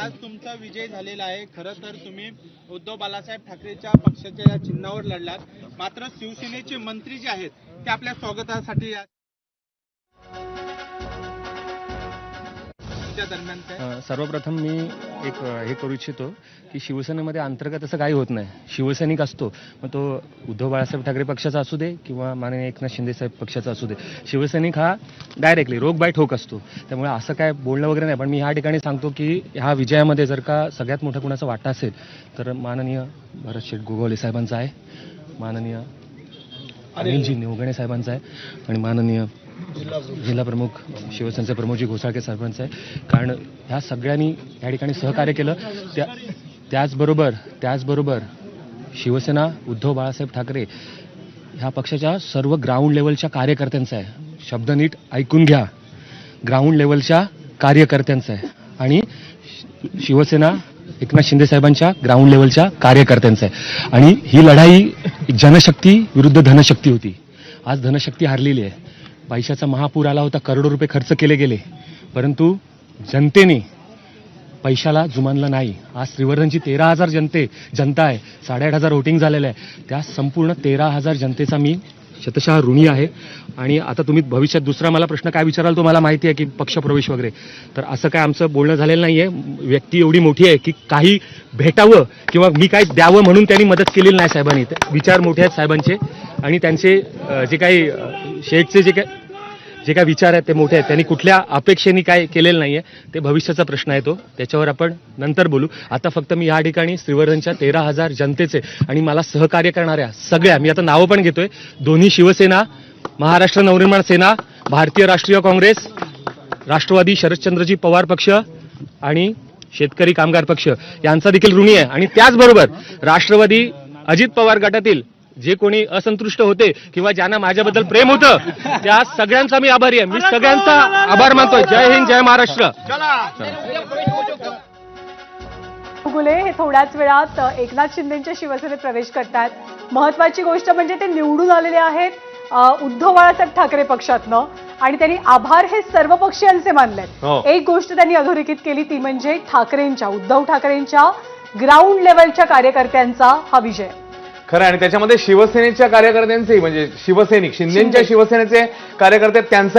आज तुमचा विजय झालेला आहे। खरं तर तुम्ही उद्धव बाळासाहेब ठाकरेच्या पक्षाच्या चिन्हावर लढलात, मात्र शिवसेनेचे मंत्री जे आहेत ते आपल्या स्वागतासाठी दरम्यान काय सर्वप्रथम मी एक हे करू इच्छितो की शिवसेनेमध्ये अंतर्गत असं काही होत नाही। शिवसैनिक असतो, मग तो उद्धव बाळासाहेब ठाकरे पक्षाचा असू दे किंवा माननीय एकनाथ शिंदे साहेब पक्षाचा असू दे, शिवसैनिक हा डायरेक्टली रोग बाय ठोक असतो। त्यामुळे असं काय बोलणं वगैरे नाही। पण मी ह्या ठिकाणी सांगतो की ह्या विजयामध्ये जर का सगळ्यात मोठा कुणाचा वाटा असेल तर माननीय भरत शेठ गोगावले साहेबांचा आहे, माननीय अनिलजी निवगणे साहेबांचा आहे आणि माननीय जिल्हा प्रमुख शिवसेनेचे प्रमोदजी घोसाळके साहेबांचं आहे। कारण ह्या सगळ्यांनी या ठिकाणी सहकार्य केलं। त्याचबरोबर शिवसेना उद्धव बाळासाहेब ठाकरे ह्या पक्षाच्या सर्व ग्राउंड लेवलच्या कार्यकर्त्यांचा आहे। शब्द नीट ऐकून घ्या, ग्राउंड लेवलच्या कार्यकर्त्यांचा आहे आणि शिवसेना एकनाथ शिंदे साहेबांच्या ग्राउंड लेवलच्या कार्यकर्त्यांचा आहे। आणि ही लढाई जनशक्ती विरुद्ध धनशक्ती होती। आज धनशक्ती हारलेली आहे। पैशाचा महापूर आला होता, करोडो रुपये खर्च केले गेले, परंतु जनतेने पैशाला जुमानलं नाही। आज श्रीवर्धनची 13,000 जनता आहे, 8,500 वोटिंग झालेलं आहे। त्या संपूर्ण 13,000 जनतेचा मी शतशः ऋणी आहे। आणि आता तुम्ही भविष्यात दुसरा मला प्रश्न काय विचाराल तो मला माहिती आहे की पक्षप्रवेश वगैरे, तर असं काय आमचं बोलणं झालेलं नाहीये। व्यक्ती एवढी मोठी आहे की काही भेटावं किंवा मी काय द्यावं म्हणून त्यांनी मदत केलेली नाही साहेबांनी। विचार मोठे आहेत साहेबांचे आणि त्यांचे जे काही शेठचे जे काही विचार आहेत ते मोठे आहेत। त्यांनी कुठल्या अपेक्षेने काय केलेलं नाहीये, ते भविष्याचा प्रश्न आहे तो, त्याच्यावर आपण नंतर बोलू। आता फक्त मी या ठिकाणी श्रीवर्धनच्या 13,000 जनतेचे आणि मला सहकार्य करणाऱ्या सगळ्या, मी आता नावं पण घेतोय, दोन्ही शिवसेना, महाराष्ट्र नवनिर्माण सेना, भारतीय राष्ट्रीय काँग्रेस, राष्ट्रवादी शरदचंद्रजी पवार पक्ष आणि शेतकरी कामगार पक्ष यांचा देखील ऋणी आहे। आणि त्याचबरोबर राष्ट्रवादी अजित पवार गटातील जे कोणी असंतुष्ट होते किंवा ज्यांना माझ्याबद्दल प्रेम होतं त्या सगळ्यांचा मी आभारी आहे। मी सगळ्यांचा आभार मानतोय। जय हिंद, जय महाराष्ट्र। गुले हे थोड्याच वेळात एकनाथ शिंदेच्या शिवसेनेत प्रवेश करतात। महत्वाची गोष्ट म्हणजे ते निवडून आलेले आहेत उद्धव बाळासाहेब ठाकरे पक्षातनं आणि त्यांनी आभार हे सर्व पक्षीयांचे मानलेत। एक गोष्ट त्यांनी अधोरेखित केली ती म्हणजे उद्धव ठाकरेंच्या ग्राउंड लेवलच्या कार्यकर्त्यांचा हा विजय खरं। आणि त्याच्यामध्ये शिवसेनेच्या कार्यकर्त्यांचे म्हणजे शिवसैनिक शिंदेच्या शिवसेनेचे कार्यकर्ते त्यांचा